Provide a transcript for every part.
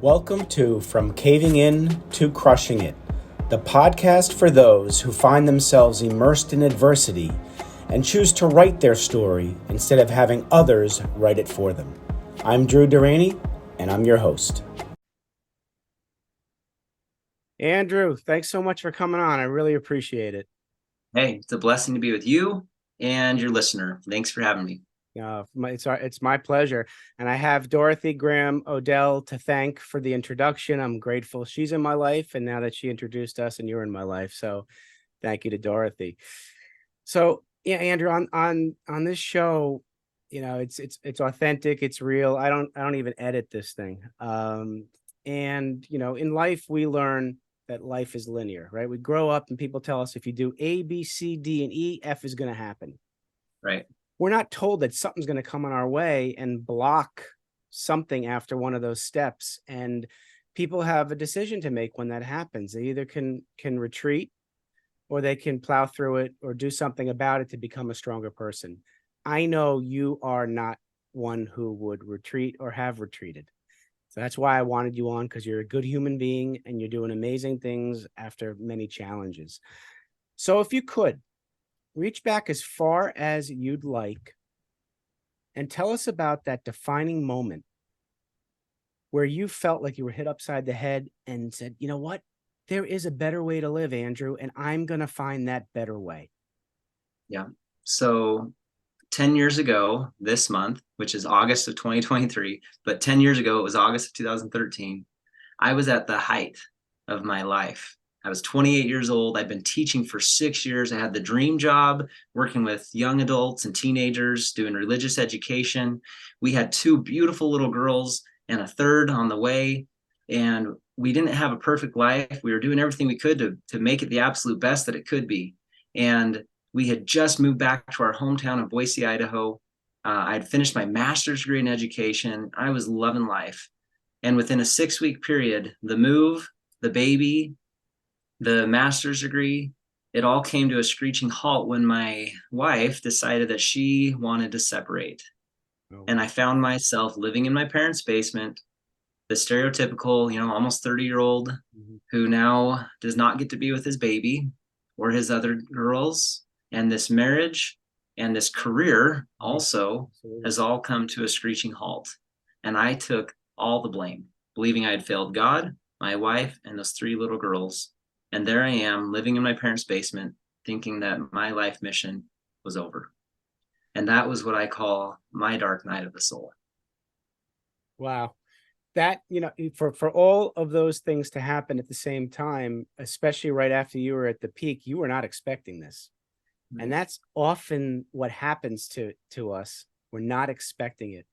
Welcome to From Caving In to Crushing It, the podcast for those who find themselves immersed in adversity and choose to write their story instead of having others write it for them. I'm Deraney, and I'm your host. Andrew, thanks so much for coming on. I really appreciate it. Hey, it's a blessing to be with you and your listener. Thanks for having me. It's my pleasure. And I have Dorothy Graham Odell to thank for the introduction. I'm grateful she's in my life, and now that she introduced us and you're in my life. So thank you to Dorothy. So yeah, Andrew, on this show, you know, it's authentic, it's real. I don't even edit this thing. And you know, in life we learn that life is linear, right? We grow up and people tell us if you do A, B, C, D, and E, F is going to happen. Right. We're not told that something's going to come on our way and block something after one of those steps. And people have a decision to make when that happens. They either can retreat, or they can plow through it or do something about it to become a stronger person. I know you are not one who would retreat or have retreated. So that's why I wanted you on, because you're a good human being and you're doing amazing things after many challenges. So if you could, reach back as far as you'd like and tell us about that defining moment where you felt like you were hit upside the head and said, you know what? There is a better way to live, Andrew, and I'm going to find that better way. Yeah. So 10 years ago this month, which is August of 2023, but 10 years ago, it was August of 2013, I was at the height of my life. I was 28 years old. I'd been teaching for 6 years. I had the dream job working with young adults and teenagers doing religious education. We had two beautiful little girls and a third on the way. And we didn't have a perfect life. We were doing everything we could to make it the absolute best that it could be. And we had just moved back to our hometown of Boise, Idaho. I'd finished my master's degree in education. I was loving life. And within a 6-week period, the move, the baby, the master's degree, it all came to a screeching halt when my wife decided that she wanted to separate. Oh. And I found myself living in my parents' basement, the stereotypical, almost 30-year-old who now does not get to be with his baby or his other girls. And this marriage and this career also has all come to a screeching halt. And I took all the blame, believing I had failed God, my wife, and those 3 little girls. And there I am living in my parents' basement, thinking that my life mission was over. And that was what I call my dark night of the soul. Wow. That, for all of those things to happen at the same time, especially right after you were at the peak, you were not expecting this. And that's often what happens to us. We're not expecting it.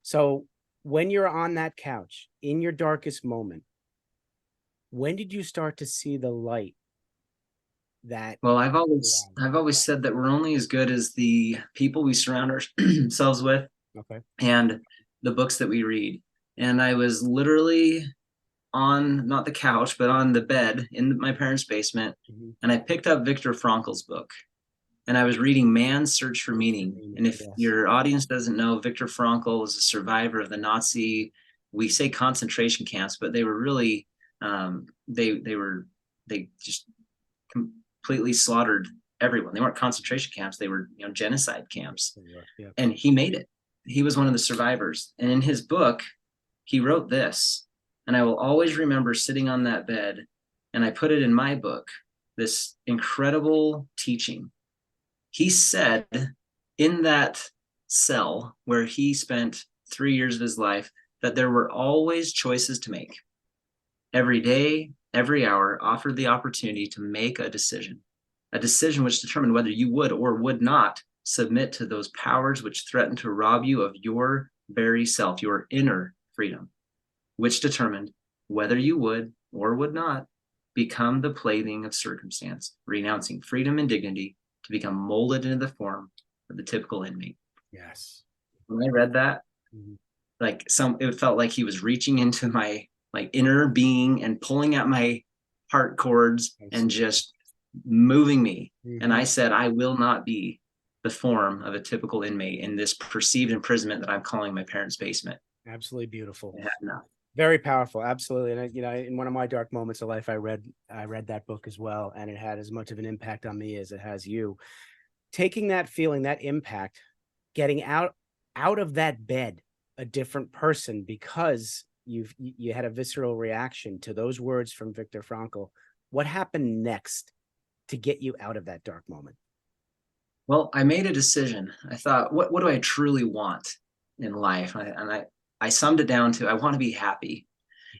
So when you're on that couch in your darkest moment, when did you start to see the light? Well, I've always said that we're only as good as the people we surround ourselves with. Okay. And the books that we read. And I was literally on, not the couch, but on the bed in my parents' basement. And I picked up Viktor Frankl's book. And I was reading Man's Search for Meaning. And if your audience doesn't know, Viktor Frankl was a survivor of the Nazi, we say concentration camps, but they were really, they just completely slaughtered everyone. They weren't concentration camps. They were, genocide camps. Yeah. And he made it. He was one of the survivors. And in his book, he wrote this, and I will always remember sitting on that bed, and I put it in my book, this incredible teaching. He said in that cell where he spent 3 years of his life that there were always choices to make. Every day, every hour offered the opportunity to make a decision which determined whether you would or would not submit to those powers which threaten to rob you of your very self, your inner freedom, which determined whether you would or would not become the plaything of circumstance, renouncing freedom and dignity to become molded into the form of the typical inmate. Yes. When I read that, it felt like he was reaching into my inner being and pulling at my heart cords and just moving me. And I said, I will not be the form of a typical inmate in this perceived imprisonment that I'm calling my parents' basement. Absolutely beautiful. Very powerful, absolutely. And in one of my dark moments of life, I read that book as well, and it had as much of an impact on me as it has you. Taking that feeling, that impact, getting out of that bed a different person because you had a visceral reaction to those words from Viktor Frankl. What happened next to get you out of that dark moment? Well, I made a decision. I thought, what do I truly want in life? I summed it down to, I want to be happy.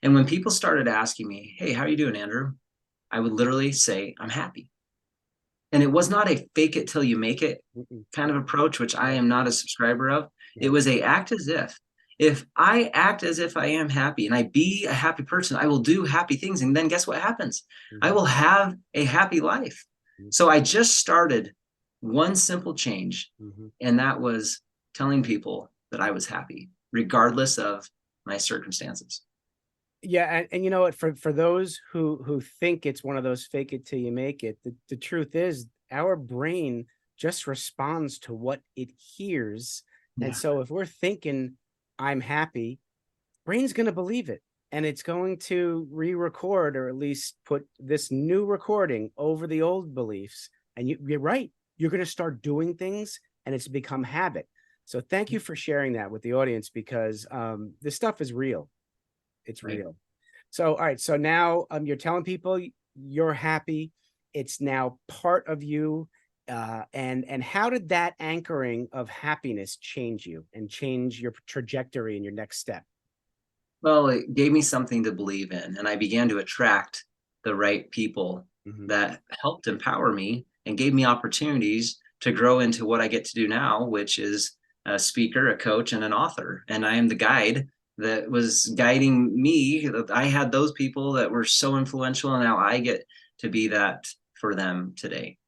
And when people started asking me, hey, how are you doing, Andrew? I would literally say, I'm happy. And it was not a fake it till you make it Mm-mm. kind of approach, which I am not a subscriber of. It Yep. was a act as if. If I act as if I am happy and I be a happy person, I will do happy things. And then guess what happens? I Mm-hmm. will have a happy life. Mm-hmm. So I just started one simple change, Mm-hmm. and that was telling people that I was happy, regardless of my circumstances. Yeah, and you know what? For those who think it's one of those fake it till you make it, the truth is our brain just responds to what it hears. And Yeah, so if we're thinking I'm happy, brain's going to believe it, and it's going to re-record or at least put this new recording over the old beliefs. And you're right, you're going to start doing things, and it's become habit. So thank you for sharing that with the audience, because this stuff is real. It's right. real. So, all right. So now you're telling people you're happy. It's now part of you. And how did that anchoring of happiness change you and change your trajectory and your next step? Well, it gave me something to believe in, and I began to attract the right people Mm-hmm. that helped empower me and gave me opportunities to grow into what I get to do now, which is a speaker, a coach, and an author. And I am the guide that was guiding me. I had those people that were so influential, and now I get to be that for them today.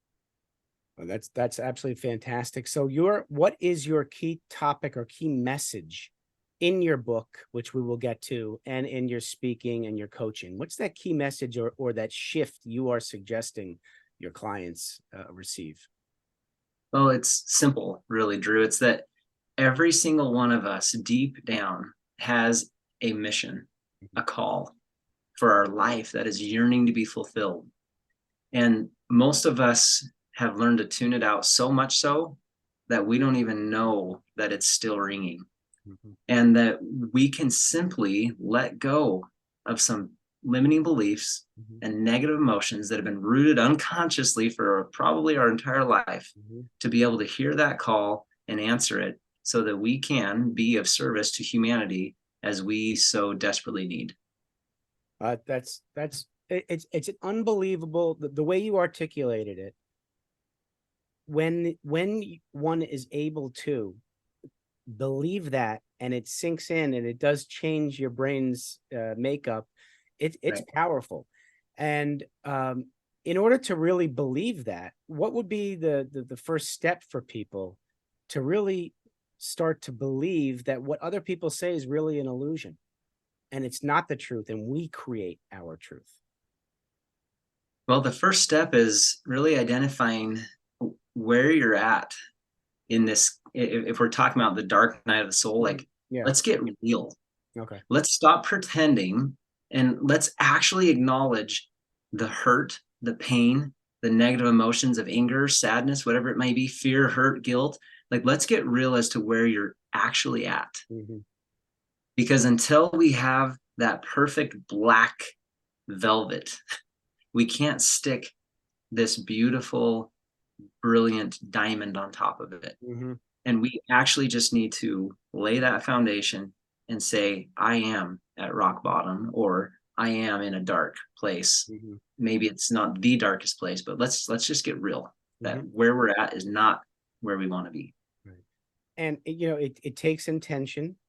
Well, that's absolutely fantastic. So what is your key topic or key message in your book, which we will get to, and in your speaking and your coaching? What's that key message or that shift you are suggesting your clients receive? Well, it's simple, really, Drew. It's that every single one of us deep down has a mission, a call for our life that is yearning to be fulfilled. And most of us have learned to tune it out so much so that we don't even know that it's still ringing, Mhm. and that we can simply let go of some limiting beliefs Mhm. and negative emotions that have been rooted unconsciously for probably our entire life, Mhm. to be able to hear that call and answer it so that we can be of service to humanity as we so desperately need. It's an unbelievable the way you articulated it. When one is able to believe that, and it sinks in and it does change your brain's makeup, it's Right. powerful. And in order to really believe that, what would be the first step for people to really start to believe that what other people say is really an illusion and it's not the truth, and we create our truth? Well, the first step is really identifying where you're at in this. If we're talking about the dark night of the soul, Mhm. like, Yeah. let's get real. Okay. Let's stop pretending, and let's actually acknowledge the hurt, the pain, the negative emotions of anger, sadness, whatever it may be, fear, hurt, guilt. Like, let's get real as to where you're actually at. Hmm. Because until we have that perfect black velvet, we can't stick this beautiful, brilliant diamond on top of it. Hmm. And we actually just need to lay that foundation and say, I am at rock bottom, or I am in a dark place. Hmm. Maybe it's not the darkest place, but let's just get real that Hmm. where we're at is not where we want to be. Right. And it takes intention,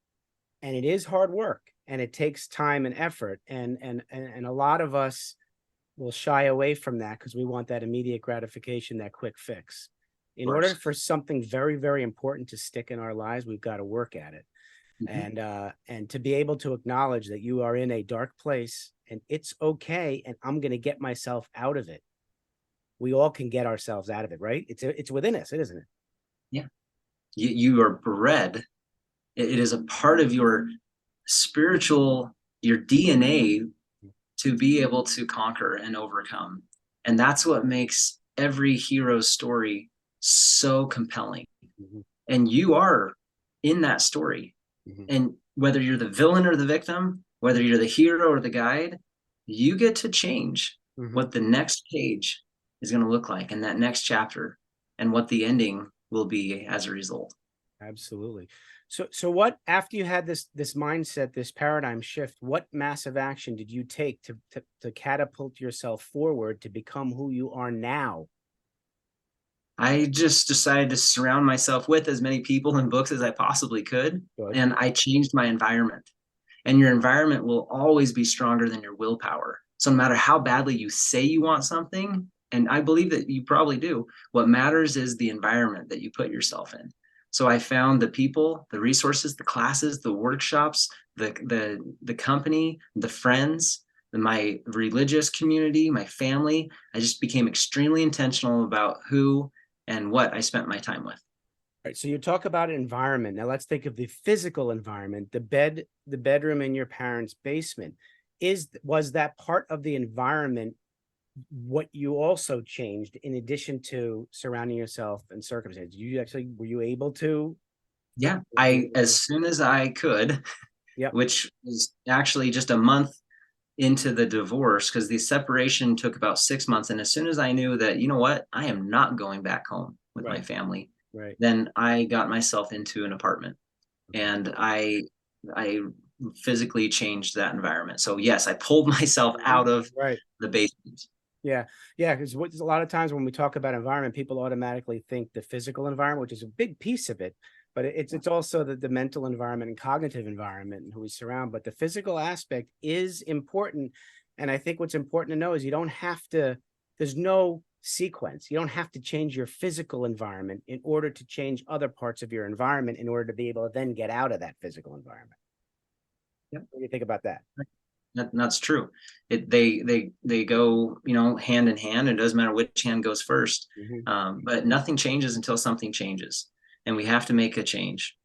and it is hard work, and it takes time and effort, and a lot of us will shy away from that because we want that immediate gratification, that quick fix. Of In order course. for something very, very important to stick in our lives, we've got to work at it. Mm-hmm. And to be able to acknowledge that you are in a dark place and it's okay, and I'm going to get myself out of it. We all can get ourselves out of it, right? It's within us, isn't it? Yeah. You are bred. It is a part of your spiritual your DNA to be able to conquer and overcome. And that's what makes every hero's story so compelling. Mm-hmm. And you are in that story. Mm-hmm. And whether you're the villain or the victim, whether you're the hero or the guide, you get to change Mm-hmm. what the next page is going to look like in that next chapter and what the ending will be as a result. Absolutely. So what, after you had this mindset, this paradigm shift, what massive action did you take to catapult yourself forward to become who you are now? I just decided to surround myself with as many people and books as I possibly could. Good. And I changed my environment. And your environment will always be stronger than your willpower. So no matter how badly you say you want something, and I believe that you probably do, what matters is the environment that you put yourself in. So I found the people, the resources, the classes, the workshops, the company, the friends, my religious community, my family. I just became extremely intentional about who and what I spent my time with. Right. So you talk about environment. Now let's think of the physical environment, the bedroom in your parents' basement. Was that part of the environment what you also changed in addition to surrounding yourself and circumstances? Were you able to? Yeah, I, as soon as I could, Yep. which was actually just a month into the divorce, because the separation took about 6 months. And as soon as I knew that, you know what, I am not going back home with my Right. family, Right. then I got myself into an apartment Okay. and I physically changed that environment. So yes, I pulled myself out of Right. the basement. Yeah. Yeah. Because a lot of times when we talk about environment, people automatically think the physical environment, which is a big piece of it, but it's also the mental environment and cognitive environment and who we surround. But the physical aspect is important. And I think what's important to know is you don't have to, there's no sequence. You don't have to change your physical environment in order to change other parts of your environment in order to be able to then get out of that physical environment. Yep. What do you think about that? That's true. They go, hand in hand. It doesn't matter which hand goes first. Mm-hmm. But nothing changes until something changes, and we have to make a change.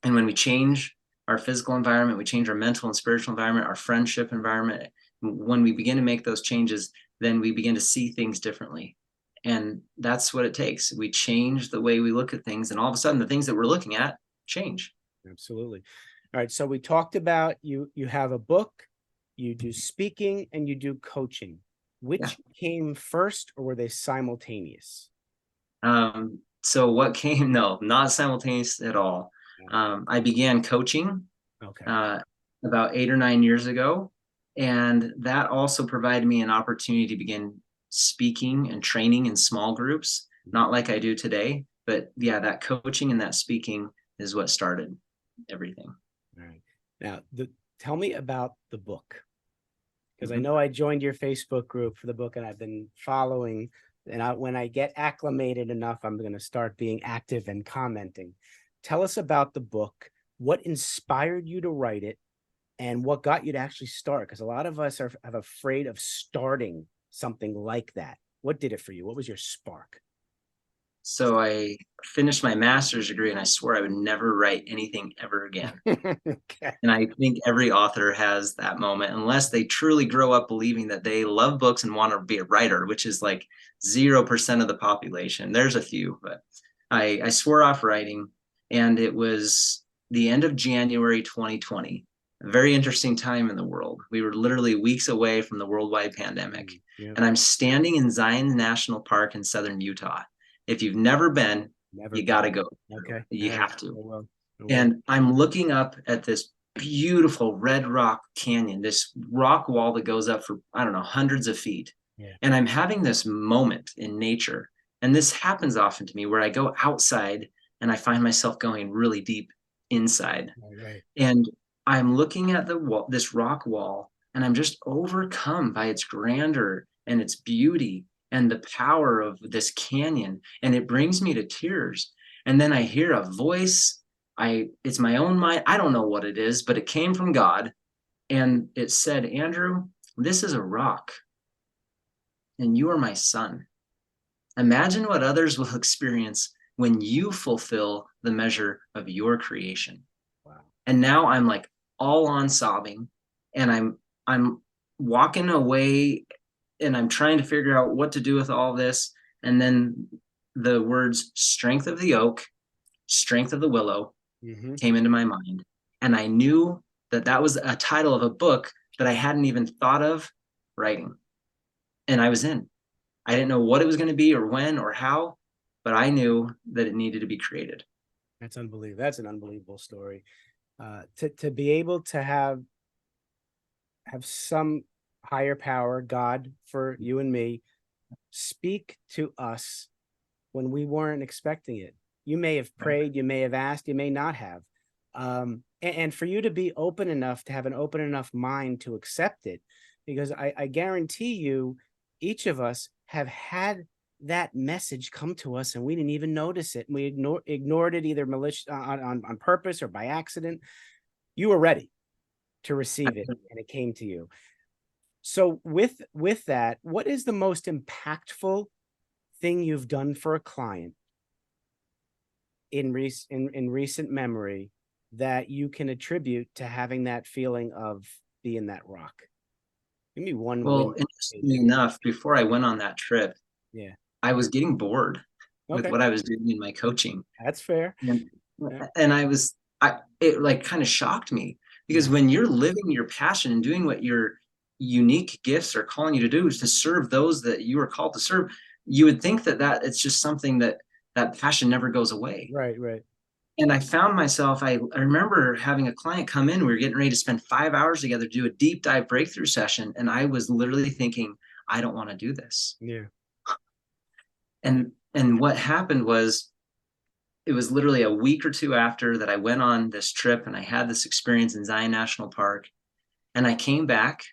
And when we change our physical environment, we change our mental and spiritual environment, our friendship environment. When we begin to make those changes, then we begin to see things differently. And that's what it takes. We change the way we look at things, and all of a sudden, the things that we're looking at change. Absolutely. All right. So we talked about you have a book, you do speaking, and you do coaching. Yeah. Which came first, or were they simultaneous? So what came? No, not simultaneous at all. I began coaching Okay. uh, about 8 or 9 years ago, and that also provided me an opportunity to begin speaking and training in small groups, not like I do today, but yeah, that coaching and that speaking is what started everything. All right. Now, tell me about the book, because I Mhm. know I joined your Facebook group for the book, and I've been following. And when I get acclimated enough, I'm going to start being active and commenting. Tell us about the book. What inspired you to write it, and what got you to actually start? Because a lot of us are afraid of starting something like that. What did it for you? What was your spark? So I finished my master's degree, and I swore I would never write anything ever again. Okay. And I think every author has that moment, unless they truly grow up believing that they love books and want to be a writer, which is like 0% of the population. There's a few, but I swore off writing, and it was the end of January 2020. A very interesting time in the world. We were literally weeks away from the worldwide pandemic. Yeah. And I'm standing in Zion National Park in southern Utah. If you've never been, Never you got been. to go. Okay. You All right. have to. I will. I will. And I'm looking up at this beautiful red rock canyon, this rock wall that goes up for, I don't know, hundreds of feet. Yeah. And I'm having this moment in nature. And this happens often to me where I go outside and I find myself going really deep inside. All right. And I'm looking at the wall, this rock wall, and I'm just overcome by its grandeur and its beauty and the power of this canyon. And it brings me to tears. And then I hear a voice. It's my own mind. I don't know what it is, but it came from God. And it said, Andrew, this is a rock, and you are my son. Imagine what others will experience when you fulfill the measure of your creation. Wow. And now I'm like all on sobbing. and I'm walking away, and I'm trying to figure out what to do with all this. And then the words strength of the oak, strength of the willow Mm-hmm. came into my mind. And I knew that that was a title of a book that I hadn't even thought of writing. And I was in. I didn't know what it was going to be or when or how, but I knew that it needed to be created. That's unbelievable. That's an unbelievable story. To be able to have some higher power, God for you and me, speak to us when we weren't expecting it. You may have Right. prayed, you may have asked, you may not have. And for you to be open enough, to have an open enough mind to accept it, because I guarantee you, each of us have had that message come to us and we didn't even notice it. We ignored it either malicious on purpose or by accident. You were ready to receive it and it came to you. So with that, what is the most impactful thing you've done for a client in recent memory that you can attribute to having that feeling of being that rock? Give me one Well, win. interestingly enough, before I went on that trip, Yeah. I was getting bored with Okay. what I was doing in my coaching. That's fair. And, Yeah. and it like kind of shocked me, because Yeah. when you're living your passion and doing what your unique gifts are calling you to do, is to serve those that you are called to serve, you would think that it's just something that passion never goes away. Right. Right. And I found myself, I remember having a client come in, we were getting ready to spend 5 hours together to do a deep dive breakthrough session. And I was literally thinking, I don't want to do this. Yeah. And what happened was, it was literally a week or two after that I went on this trip and I had this experience in Zion National Park. And I came back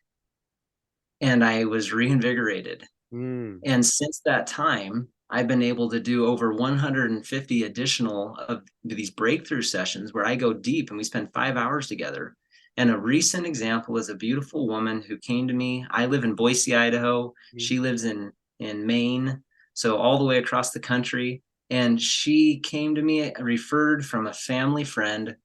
and I was reinvigorated. Mm. And since that time, I've been able to do over 150 additional of these breakthrough sessions where I go deep and we spend 5 hours together. And a recent example is a beautiful woman who came to me. I live in Boise, Idaho. Mm. She lives in Maine, so all the way across the country. And she came to me referred from a family friend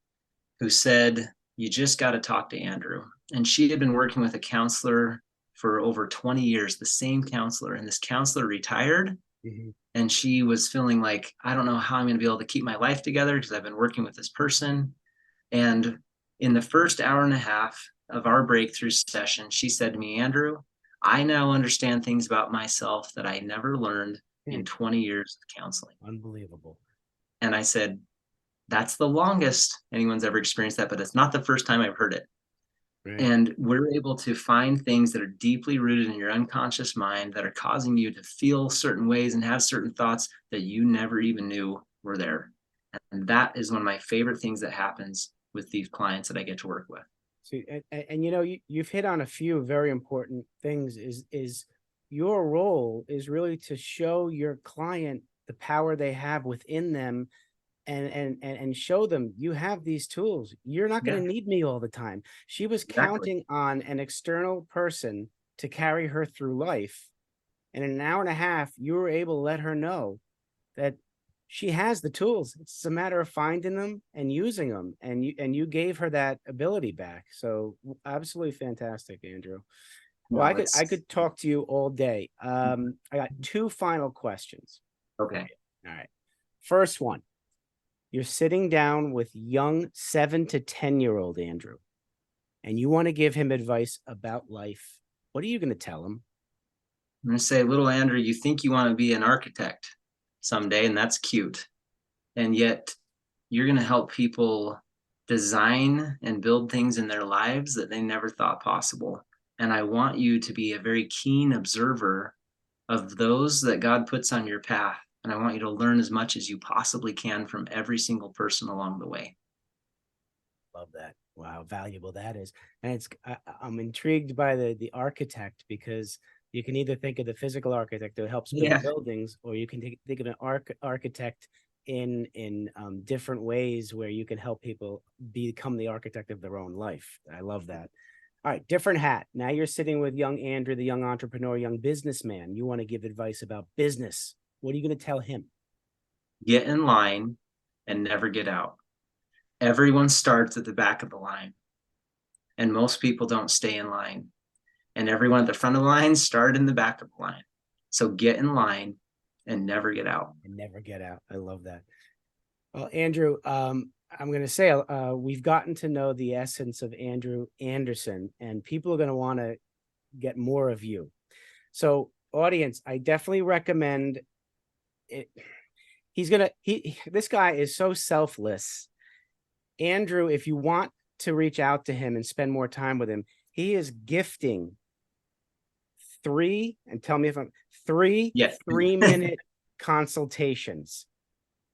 who said, "You just got to talk to Andrew." And she had been working with a counselor for over 20 years, the same counselor. And this counselor retired, Mhm. and she was feeling like, I don't know how I'm going to be able to keep my life together because I've been working with this person. And in the first hour and a half of our breakthrough session, she said to me, "Andrew, I now understand things about myself that I never learned in Mm. 20 years of counseling." Unbelievable. And I said, "That's the longest anyone's ever experienced that, but it's not the first time I've heard it." Right. And we're able to find things that are deeply rooted in your unconscious mind that are causing you to feel certain ways and have certain thoughts that you never even knew were there. And that is one of my favorite things that happens with these clients that I get to work with. See, and you know, you've hit on a few very important things. Is your role is really to show your client the power they have within them and show them you have these tools. You're not going Yeah, to need me all the time. She was exactly. counting on an external person to carry her through life. And in an hour and a half, you were able to let her know that she has the tools. It's a matter of finding them and using them. And you gave her that ability back. So absolutely fantastic, Andrew. Well, No, I it's could talk to you all day. I got two final questions for okay. you. All right. First one. You're sitting down with young 7 to 10-year-old Andrew, and you want to give him advice about life. What are you going to tell him? I'm going to say, little Andrew, you think you want to be an architect someday, and that's cute. And yet you're going to help people design and build things in their lives that they never thought possible. And I want you to be a very keen observer of those that God puts on your path. And I want you to learn as much as you possibly can from every single person along the way. Love that. Wow, valuable that is. And I'm intrigued by the architect because you can either think of the physical architect who helps build Yeah. buildings, or you can think of an architect in different ways where you can help people become the architect of their own life. I love that. All right, different hat. Now you're sitting with young Andrew, the young entrepreneur, young businessman. You want to give advice about business. What are you going to tell him? Get in line and never get out. Everyone starts at the back of the line. and most people don't stay in line. And everyone at the front of the line started in the back of the line. So get in line and never get out. And never get out. I love that. Well, Andrew, I'm going to say we've gotten to know the essence of Andrew Anderson, and people are going to want to get more of you. So, audience, I definitely recommend it. This guy is so selfless. Andrew, if you want to reach out to him and spend more time with him, he is gifting 3 3-minute consultations.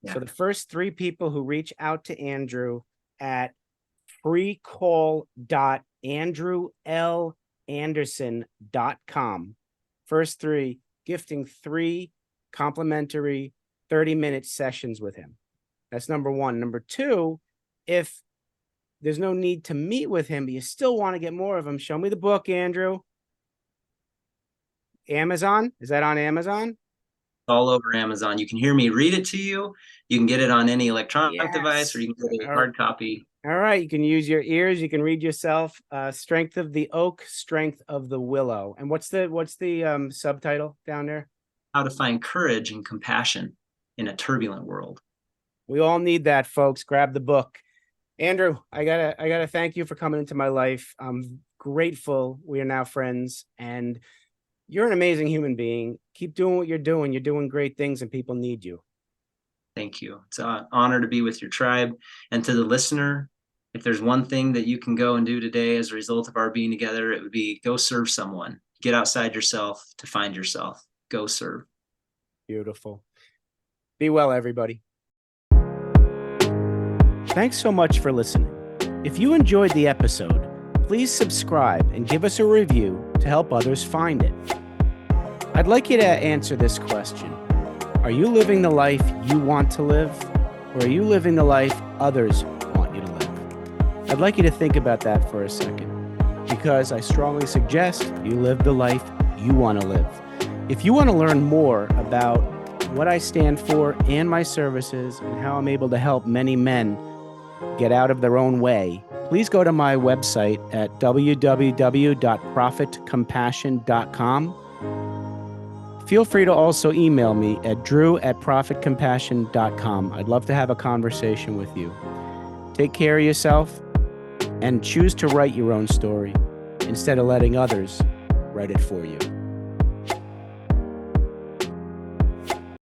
Yeah. So the first 3 people who reach out to Andrew at freecall.andrewlanderson.com, first 3, gifting 3 complimentary 30-minute sessions with him. That's number 1. Number 2, if there's no need to meet with him, but you still want to get more of him, show me the book, Andrew. Amazon? Is that on Amazon? All over Amazon. You can hear me read it to you. You can get it on any electronic device, or you can get a hard copy. All right. You can use your ears. You can read yourself. Strength of the Oak, Strength of the Willow. And what's the subtitle down there? How to find courage and compassion in a turbulent world. We all need that, folks. Grab the book. Andrew, I gotta thank you for coming into my life. I'm grateful we are now friends, and you're an amazing human being. Keep doing what you're doing. You're doing great things, and people need you. Thank you. It's an honor to be with your tribe. And to the listener, if there's one thing that you can go and do today as a result of our being together, it would be go serve someone. Get outside yourself to find yourself. Go serve. Beautiful. Be well, everybody. Thanks so much for listening. If you enjoyed the episode, please subscribe and give us a review to help others find it. I'd like you to answer this question. Are you living the life you want to live, or are you living the life others want you to live? I'd like you to think about that for a second, because I strongly suggest you live the life you want to live. If you want to learn more about what I stand for and my services and how I'm able to help many men get out of their own way, please go to my website at www.profitcompassion.com. Feel free to also email me at drew@profitcompassion.com. I'd love to have a conversation with you. Take care of yourself and choose to write your own story instead of letting others write it for you.